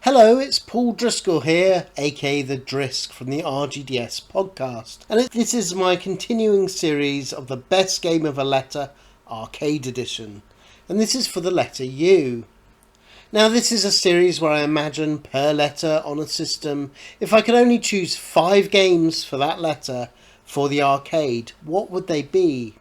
Hello, it's Paul Driscoll here, aka the Drisk from the RGDS podcast, and this is my continuing series of the best game of a letter arcade edition, and this is for the letter U. Now this is a series where I imagine per letter on a system, if I could only choose 5 games for that letter for the arcade, what would they be?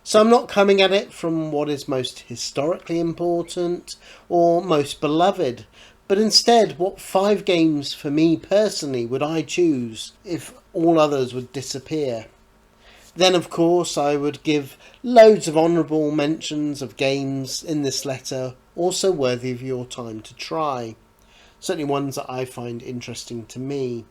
So I'm not coming at it from what is most historically important or most beloved, but instead what 5 games for me personally would I choose if all others would disappear. Then of course I would give loads of honourable mentions of games in this letter also worthy of your time to try. Certainly ones that I find interesting to me.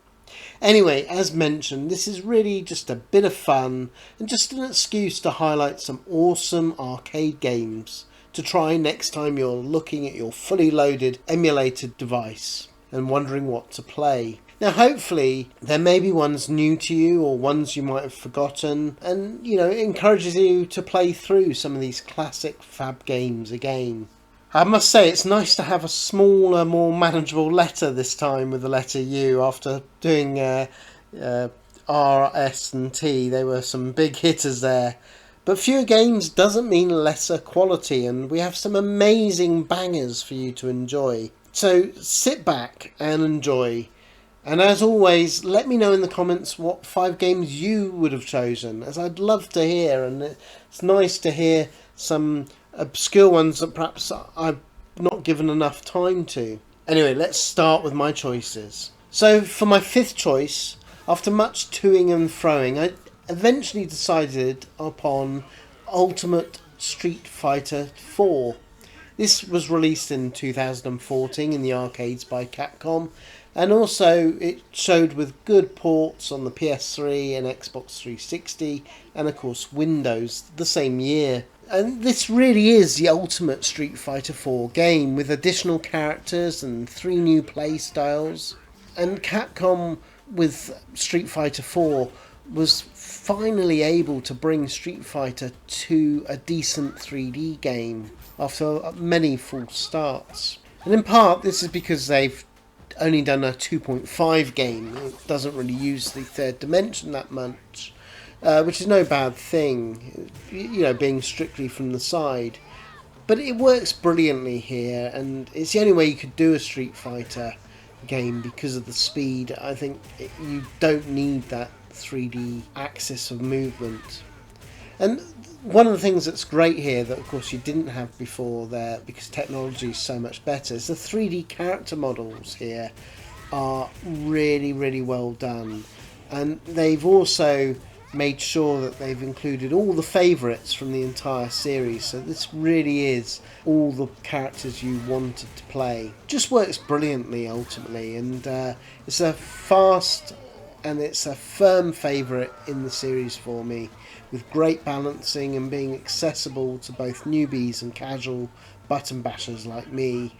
Anyway, as mentioned, this is really just a bit of fun and just an excuse to highlight some awesome arcade games to try next time you're looking at your fully loaded emulated device and wondering what to play. Now hopefully there may be ones new to you or ones you might have forgotten, and it encourages you to play through some of these classic fab games again. I must say it's nice to have a smaller, more manageable letter this time with the letter U. After doing R, S and T, there were some big hitters there. But fewer games doesn't mean lesser quality, and we have some amazing bangers for you to enjoy. So sit back and enjoy. And as always, let me know in the comments what 5 games you would have chosen, as I'd love to hear, and it's nice to hear some obscure ones that perhaps I've not given enough time to. Anyway, let's start with my choices. So for my 5th choice, after much toing and froing, I eventually decided upon Ultimate Street Fighter 4. This was released in 2014 in the arcades by Capcom, and also it showed with good ports on the PS3 and Xbox 360 and of course Windows the same year. And this really is the ultimate Street Fighter 4 game with additional characters and 3 new play styles. And Capcom with Street Fighter 4 was finally able to bring Street Fighter to a decent 3D game after many false starts. And in part this is because they've only done a 2.5 game. It doesn't really use the third dimension that much, which is no bad thing, being strictly from the side. But it works brilliantly here, and it's the only way you could do a Street Fighter game because of the speed. I think you don't need that 3D axis of movement. And one of the things that's great here that of course you didn't have before there, because technology is so much better, is the 3D character models here are really, really well done. And they've also made sure that they've included all the favourites from the entire series, so this really is all the characters you wanted to play. Just works brilliantly ultimately, and it's a fast and it's a firm favourite in the series for me, with great balancing and being accessible to both newbies and casual button bashers like me,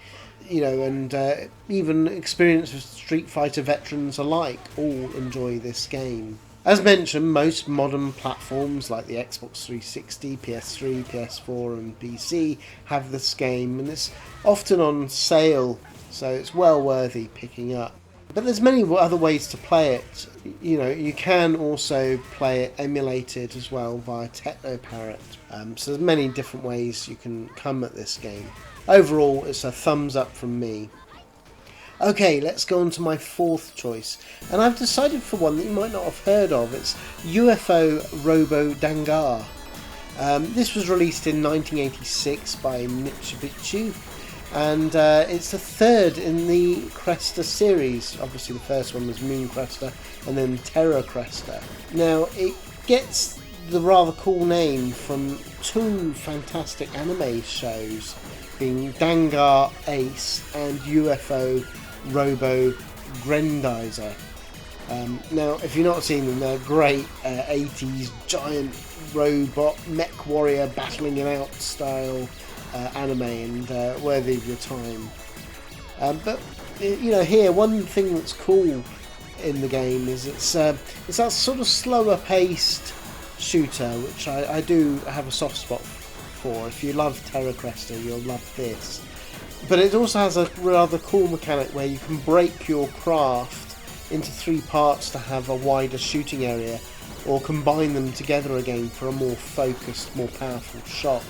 and even experienced Street Fighter veterans alike all enjoy this game. As mentioned, most modern platforms like the Xbox 360, PS3, PS4 and PC have this game, and it's often on sale, so it's well worthy picking up. But there's many other ways to play it. You can also play it emulated as well via Technoparrot. So there's many different ways you can come at this game. Overall, it's a thumbs up from me. Okay, let's go on to my 4th choice. And I've decided for one that you might not have heard of. It's UFO Robo Dangar. This was released in 1986 by Mitsubishi. And it's the 3rd in the Cresta series. Obviously the first one was Moon Cresta and then Terra Cresta. Now it gets the rather cool name from 2 fantastic anime shows, being Dangar Ace and UFO Robo Grendizer. Now if you've not seen them, they're great 80s giant robot mech warrior battling it out style anime, and worthy of your time. But here one thing that's cool in the game is it's that sort of slower paced shooter, which I do have a soft spot for. If you love Terra Cresta, you'll love this. But it also has a rather cool mechanic where you can break your craft into 3 parts to have a wider shooting area, or combine them together again for a more focused, more powerful shot.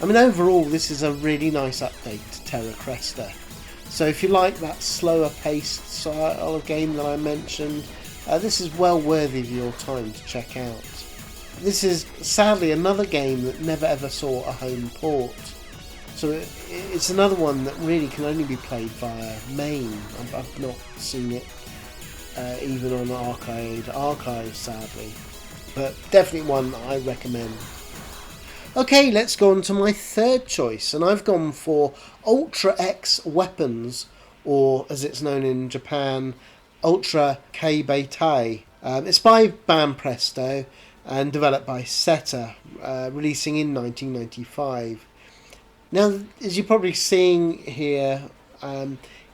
I mean, overall this is a really nice update to Terra Cresta. So if you like that slower paced style of game that I mentioned, this is well worthy of your time to check out. This is sadly another game that never ever saw a home port. So it's another one that really can only be played via MAME. I've not seen it even on archive sadly, but definitely one I recommend. Okay, let's go on to my third choice, and I've gone for Ultra X Weapons, or as it's known in Japan, Ultra Keibetai. It's by Banpresto and developed by Seta, releasing in 1995. Now, as you're probably seeing here,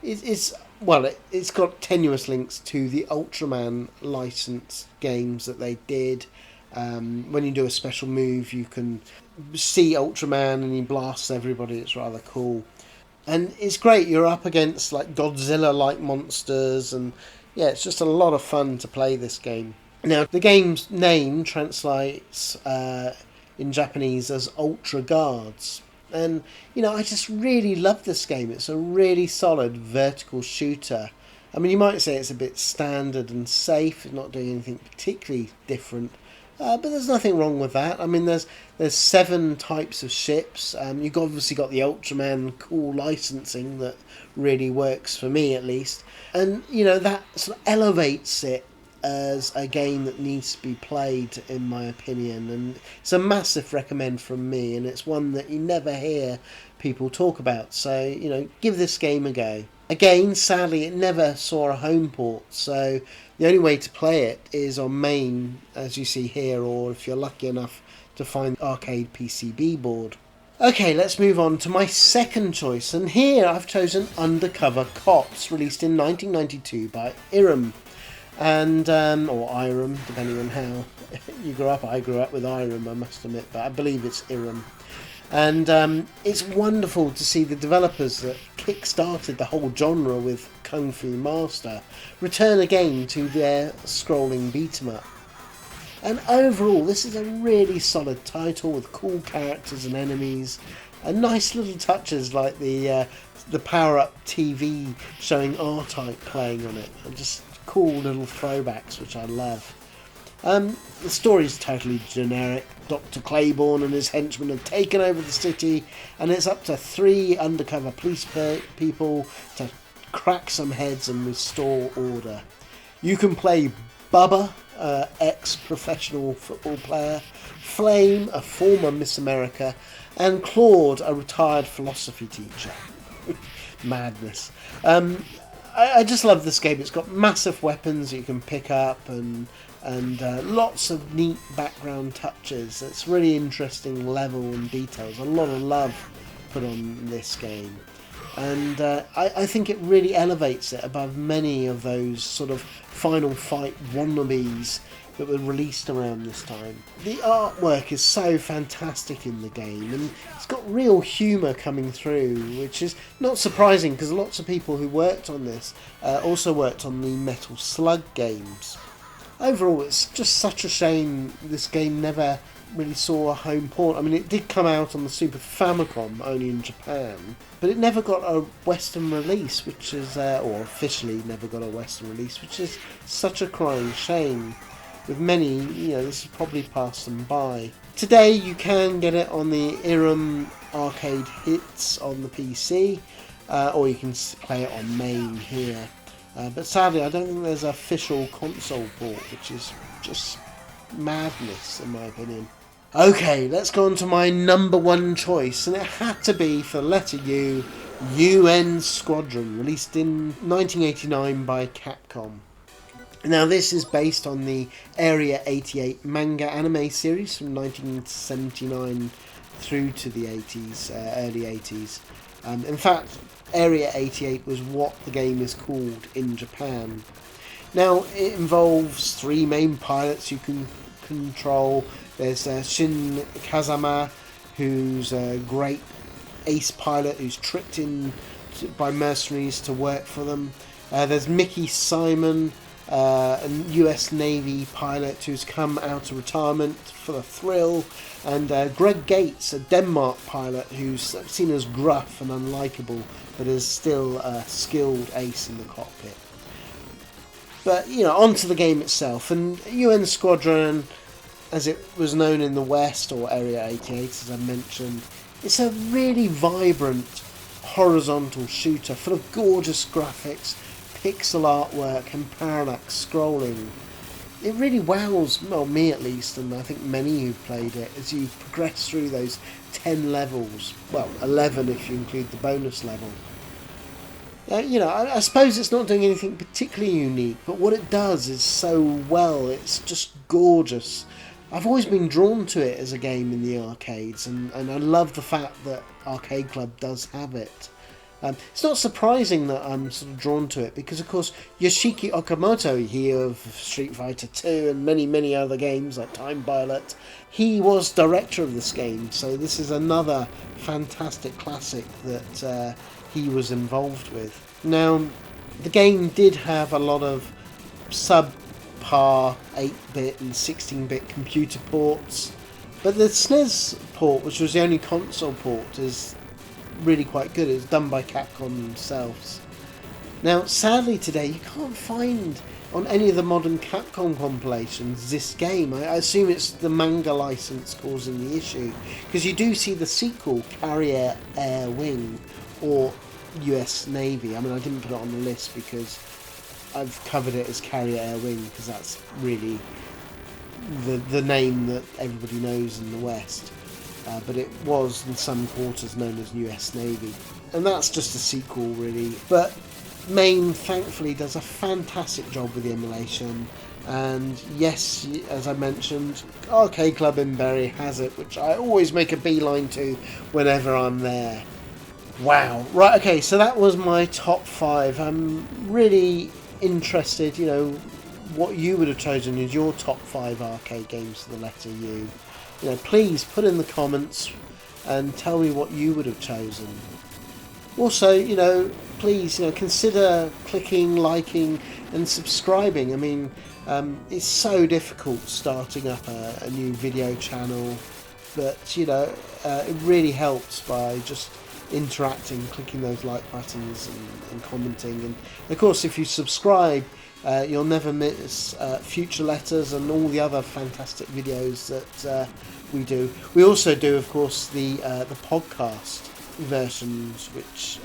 it's got tenuous links to the Ultraman licensed games that they did. When you do a special move, you can see Ultraman and he blasts everybody. It's rather cool. And it's great. You're up against like Godzilla-like monsters, and yeah, it's just a lot of fun to play this game. Now, the game's name translates in Japanese as Ultra Guards. And, you know, I just really love this game. It's a really solid vertical shooter. I mean, you might say it's a bit standard and safe, it's not doing anything particularly different. But there's nothing wrong with that. I mean, there's 7 types of ships. You've obviously got the Ultraman cool licensing that really works for me, at least. And, you know, that sort of elevates it as a game that needs to be played, in my opinion, and it's a massive recommend from me, and it's one that you never hear people talk about, so, you know, give this game a go. Again, sadly, it never saw a home port, so the only way to play it is on MAME, as you see here, or if you're lucky enough to find arcade PCB board. Okay, let's move on to my second choice, and here I've chosen Undercover Cops, released in 1992 by Irem. And, or Irem, depending on how you grew up. I grew up with Irem, I must admit, but I believe it's Irem. And it's wonderful to see the developers that kick-started the whole genre with Kung Fu Master return again to their scrolling beat-em-up. And overall, this is a really solid title with cool characters and enemies, and nice little touches like the power-up TV showing R-Type playing on it, and just cool little throwbacks, which I love. The story's totally generic. Dr. Claiborne and his henchmen have taken over the city, and it's up to 3 undercover police people to crack some heads and restore order. You can play Bubba, ex-professional football player, Flame, a former Miss America, and Claude, a retired philosophy teacher. Madness. I just love this game. It's got massive weapons you can pick up, and lots of neat background touches. It's really interesting level and details. A lot of love put on this game, and I think it really elevates it above many of those sort of Final Fight wannabes that were released around this time. The artwork is so fantastic in the game, and it's got real humour coming through, which is not surprising because lots of people who worked on this also worked on the Metal Slug games. Overall, it's just such a shame this game never really saw a home port. I mean, it did come out on the Super Famicom, only in Japan, but it never got a Western release, which is, or officially never got a Western release, which is such a crying shame. With many, you know, this has probably passed them by. Today you can get it on the Irem Arcade Hits on the PC, or you can play it on MAME here. But sadly I don't think there's an official console port, which is just madness in my opinion. Okay, let's go on to my number 1 choice, and it had to be, for the letter U, UN Squadron, released in 1989 by Capcom. Now, this is based on the Area 88 manga anime series from 1979 through to the 80s, early 80s. In fact, Area 88 was what the game is called in Japan. Now, it involves 3 main pilots you can control. There's Shin Kazama, who's a great ace pilot who's tricked in by mercenaries to work for them. There's Mickey Simon, a US Navy pilot who's come out of retirement for the thrill, and Greg Gates, a Denmark pilot who's seen as gruff and unlikable, but is still a skilled ace in the cockpit. But, you know, onto the game itself. And UN Squadron, as it was known in the West, or Area 88 as I mentioned, it's a really vibrant horizontal shooter full of gorgeous graphics, pixel artwork and parallax scrolling. It really wows, well, me at least, and I think many who've played it, as you progress through those 10 levels, well, 11 if you include the bonus level. You know, I suppose it's not doing anything particularly unique, but what it does is so well, it's just gorgeous. I've always been drawn to it as a game in the arcades, and I love the fact that Arcade Club does have it. It's not surprising that I'm sort of drawn to it, because of course Yoshiki Okamoto here of Street Fighter 2 and many other games like Time Pilot, he was director of this game, so this is another fantastic classic that he was involved with. Now, the game did have a lot of subpar 8-bit and 16-bit computer ports, but the SNES port, which was the only console port, is really quite good. It's done by Capcom themselves. Now, sadly today, you can't find on any of the modern Capcom compilations this game. I assume it's the manga license causing the issue, because you do see the sequel, Carrier Air Wing, or US Navy. I mean, I didn't put it on the list because I've covered it as Carrier Air Wing, because that's really the name that everybody knows in the West. But it was in some quarters known as US Navy. And that's just a sequel, really. But MAME, thankfully, does a fantastic job with the emulation. And yes, as I mentioned, Arcade Club in Bury has it, which I always make a beeline to whenever I'm there. Wow. Right, okay, so that was my top 5. I'm really interested, you know, what you would have chosen as your top 5 arcade games to the letter U. You know, please put in the comments and tell me what you would have chosen. Also, you know, please, you know, consider clicking, liking and subscribing. I mean, it's so difficult starting up a new video channel, but, you know, it really helps by just interacting, clicking those like buttons and commenting. And of course, if you subscribe, you'll never miss future letters and all the other fantastic videos that we do. We also do, of course, the podcast versions, which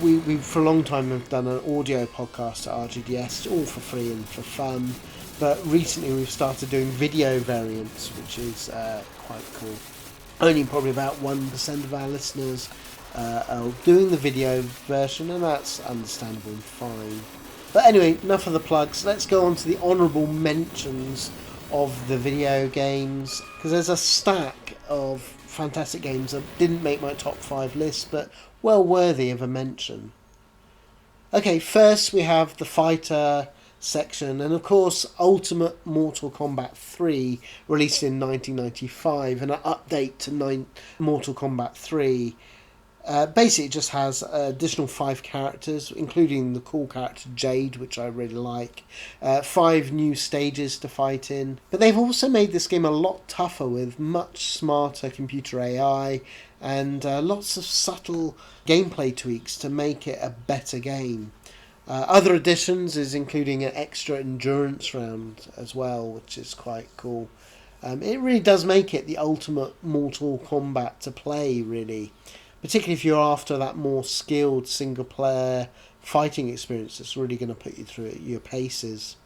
we for a long time have done an audio podcast at RGDS, all for free and for fun. But recently we've started doing video variants, which is quite cool. Only probably about 1% of our listeners are doing the video version, and that's understandable and fine. But anyway, enough of the plugs. Let's go on to the honourable mentions of the video games, because there's a stack of fantastic games that didn't make my top 5 list, but well worthy of a mention. Okay, first we have the fighter section, and of course Ultimate Mortal Kombat 3, released in 1995, and an update to Mortal Kombat 3. Basically it just has additional 5 characters, including the cool character Jade, which I really like, 5 new stages to fight in, but they've also made this game a lot tougher with much smarter computer AI and lots of subtle gameplay tweaks to make it a better game. Other additions is including an extra endurance round as well, which is quite cool. It really does make it the ultimate Mortal Kombat to play, really. Particularly if you're after that more skilled single-player fighting experience that's really going to put you through your paces.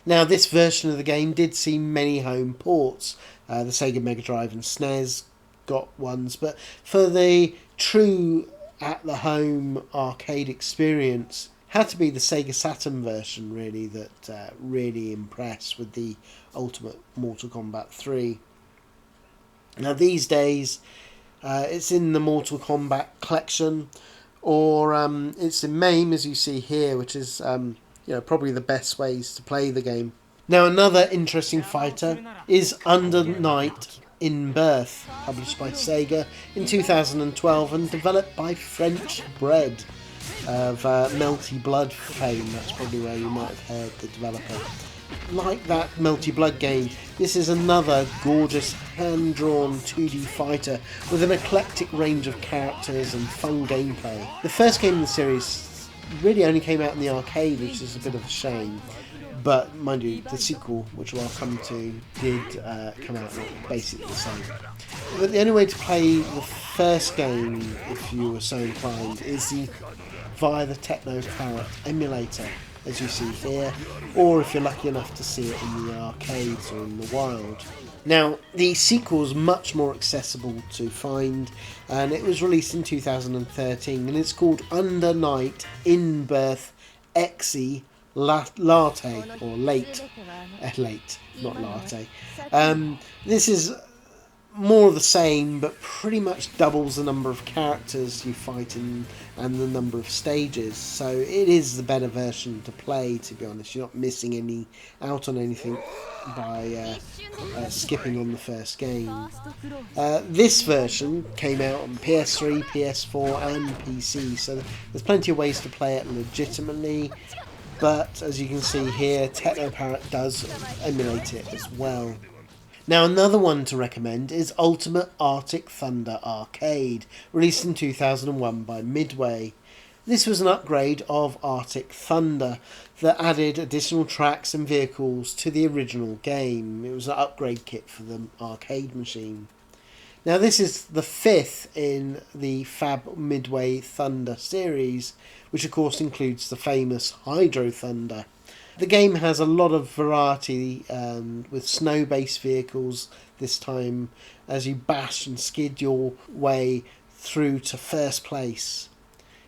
Now, this version of the game did see many home ports. The Sega Mega Drive and SNES got ones, but for the true at-the-home arcade experience, had to be the Sega Saturn version, really, that really impressed with the Ultimate Mortal Kombat 3. Now, these days, it's in the Mortal Kombat collection, or it's in MAME, as you see here, which is probably the best ways to play the game. Now, another interesting fighter is Under Night In Birth, published by Sega in 2012 and developed by French Bread of Melty Blood fame. That's probably where you might have heard the developer. Like that Melty Blood game, this is another gorgeous hand-drawn 2D fighter with an eclectic range of characters and fun gameplay. The first game in the series really only came out in the arcade, which is a bit of a shame. But mind you, the sequel, which I'll come to, did come out basically the same. But the only way to play the first game, if you were so inclined, is via the Techno Parrot emulator, as you see here, or if you're lucky enough to see it in the arcades or in the wild. Now, the sequel is much more accessible to find, and it was released in 2013, and it's called Under Night In Birth Exe Latte, or late, not latte. This is more of the same, but pretty much doubles the number of characters you fight in and the number of stages. So it is the better version to play, to be honest. You're not missing out on anything by skipping on the first game. This version came out on PS3, PS4 and PC, so there's plenty of ways to play it legitimately. But as you can see here, Techno Parrot does emulate it as well. Now, another one to recommend is Ultimate Arctic Thunder Arcade, released in 2001 by Midway. This was an upgrade of Arctic Thunder that added additional tracks and vehicles to the original game. It was an upgrade kit for the arcade machine. Now, this is the fifth in the Fab Midway Thunder series, which of course includes the famous Hydro Thunder. The game has a lot of variety with snow-based vehicles this time as you bash and skid your way through to first place.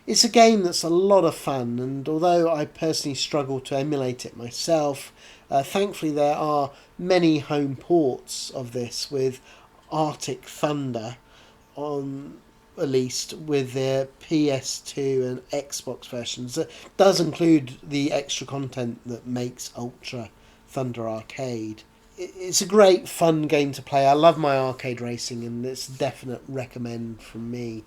It's a game that's a lot of fun, and although I personally struggle to emulate it myself, thankfully there are many home ports of this with Arctic Thunder on, at least with their PS2 and Xbox versions. It does include the extra content that makes Ultra Thunder Arcade. It's a great fun game to play. I love my arcade racing, and it's a definite recommend from me.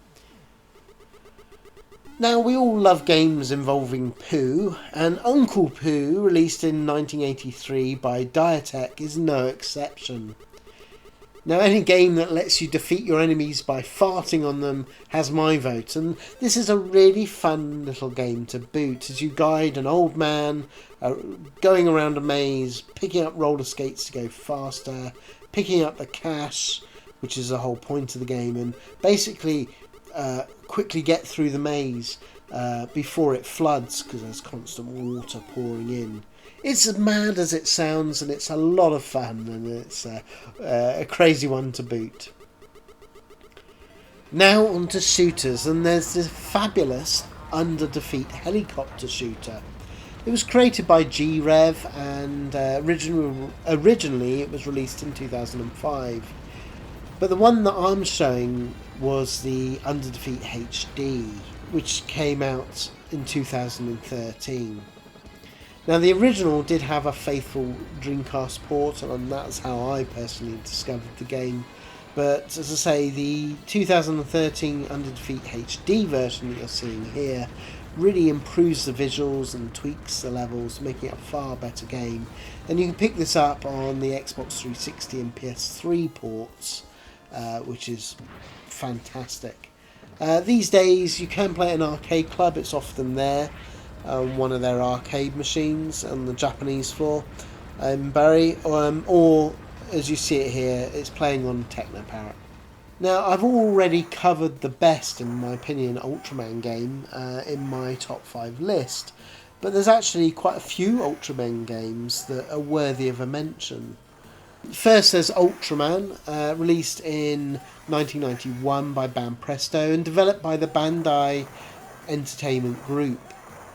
Now, we all love games involving poo, and Uncle Poo, released in 1983 by Diatech, is no exception. Now, any game that lets you defeat your enemies by farting on them has my vote, and this is a really fun little game to boot as you guide an old man going around a maze, picking up roller skates to go faster, picking up the cash, which is the whole point of the game, and basically quickly get through the maze before it floods because there's constant water pouring in. It's as mad as it sounds, and it's a lot of fun, and it's a crazy one to boot. Now on to shooters, and there's this fabulous Under Defeat helicopter shooter. It was created by G-Rev, and originally it was released in 2005. But the one that I'm showing was the Under Defeat HD, which came out in 2013. Now, the original did have a faithful Dreamcast port, and that's how I personally discovered the game. But, as I say, the 2013 Under Defeat HD version that you're seeing here really improves the visuals and tweaks the levels, making it a far better game. And you can pick this up on the Xbox 360 and PS3 ports, which is fantastic. These days, you can play at an arcade club. It's often there. One of their arcade machines on the Japanese floor in Bury, or as you see it here, it's playing on Techno Parrot. Now, I've already covered the best, in my opinion, Ultraman game in my top 5 list, but there's actually quite a few Ultraman games that are worthy of a mention. First, there's Ultraman, released in 1991 by Banpresto and developed by the Bandai Entertainment Group,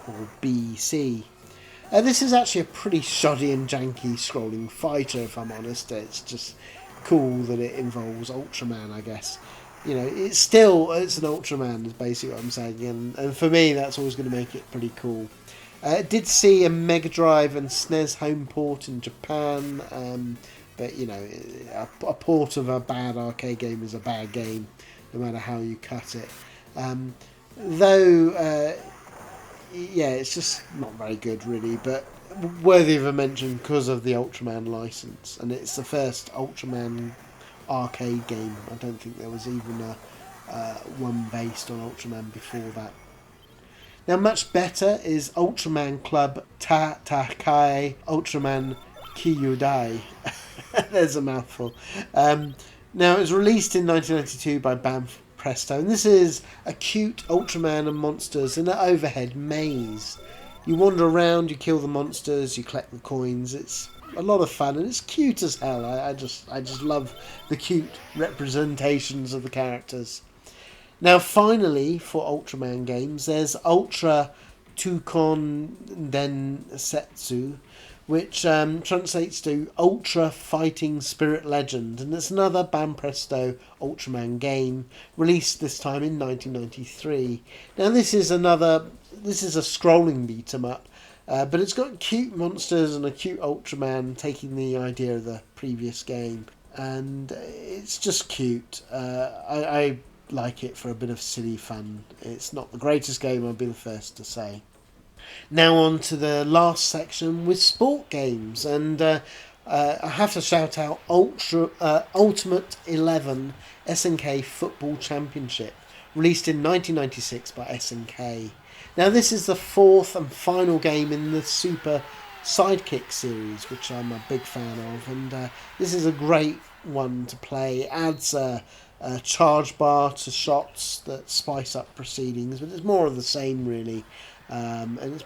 or BC. This is actually a pretty shoddy and janky scrolling fighter, if I'm honest. It's just cool that it involves Ultraman, I guess. You know, it's an Ultraman, is basically what I'm saying, and for me that's always going to make it pretty cool. It did see a Mega Drive and SNES home port in Japan, But you know, a port of a bad arcade game is a bad game, no matter how you cut it. Though, yeah, it's just not very good really, but worthy of a mention because of the Ultraman license, and it's the first Ultraman arcade game. I don't think there was even one based on Ultraman before that. Now, much better is Ultraman Club Kai Ultraman Kyudai. There's a mouthful. Now, it was released in 1992 by Banff Presto, and this is a cute Ultraman and monsters in an overhead maze. You wander around, you kill the monsters, you collect the coins. It's a lot of fun, and it's cute as hell. I just love the cute representations of the characters. Now, finally, for Ultraman games, there's Ultra Tukon Densetsu, which translates to Ultra Fighting Spirit Legend, and it's another Banpresto Ultraman game, released this time in 1993. Now, this is a scrolling beat 'em up, but it's got cute monsters and a cute Ultraman taking the idea of the previous game, and it's just cute. I like it for a bit of silly fun. It's not the greatest game, I'll be the first to say. Now on to the last section with sport games, and I have to shout out Ultimate 11 SNK Football Championship, released in 1996 by SNK. Now this is the fourth and final game in the Super Sidekick series, which I'm a big fan of, and this is a great one to play. It adds a charge bar to shots that spice up proceedings, but it's more of the same really, and it's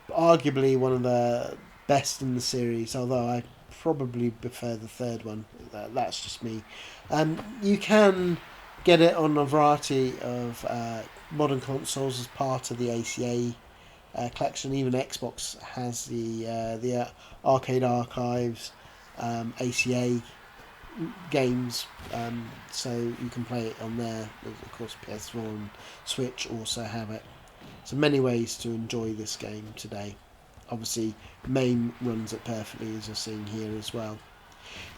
arguably one of the best in the series, although I probably prefer the third one. That's just me. You can get it on a variety of modern consoles as part of the ACA collection. Even Xbox has the Arcade Archives ACA games, so you can play it on there. Of course, PS4 and Switch also have it. So many ways to enjoy this game today. Obviously, MAME runs it perfectly, as you're seeing here as well.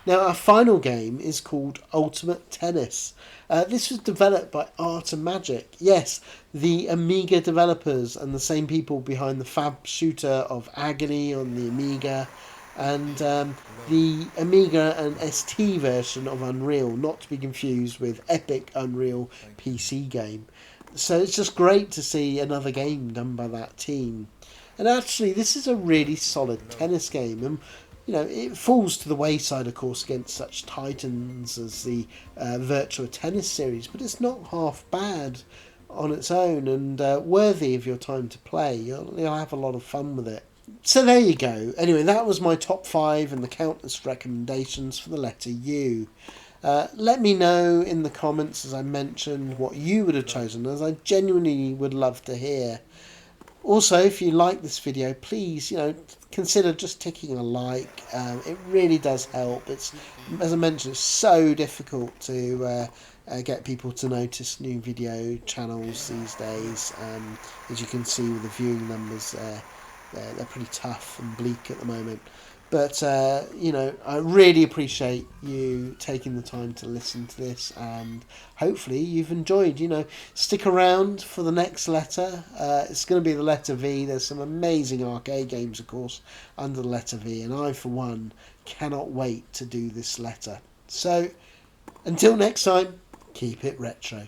Now, our final game is called Ultimate Tennis. This was developed by Art and Magic. Yes, the Amiga developers and the same people behind the fab shooter of Agony on the Amiga, and the Amiga and ST version of Unreal, not to be confused with Epic Unreal PC game. So it's just great to see another game done by that team. And actually, this is a really solid tennis game, and you know, it falls to the wayside, of course, against such titans as the Virtua Tennis series, but it's not half bad on its own, and worthy of your time to play. You'll have a lot of fun with it. So there you go. Anyway, that was my top 5 and the countless recommendations for the letter U. Let me know in the comments, as I mentioned, what you would have chosen, as I genuinely would love to hear. Also, if you like this video, please, consider just ticking a like. It really does help. It's, as I mentioned, it's so difficult to get people to notice new video channels these days. As you can see with the viewing numbers, they're pretty tough and bleak at the moment. But, I really appreciate you taking the time to listen to this, and hopefully you've enjoyed. Stick around for the next letter. It's going to be the letter V. There's some amazing arcade games, of course, under the letter V, and I, for one, cannot wait to do this letter. So, until next time, keep it retro.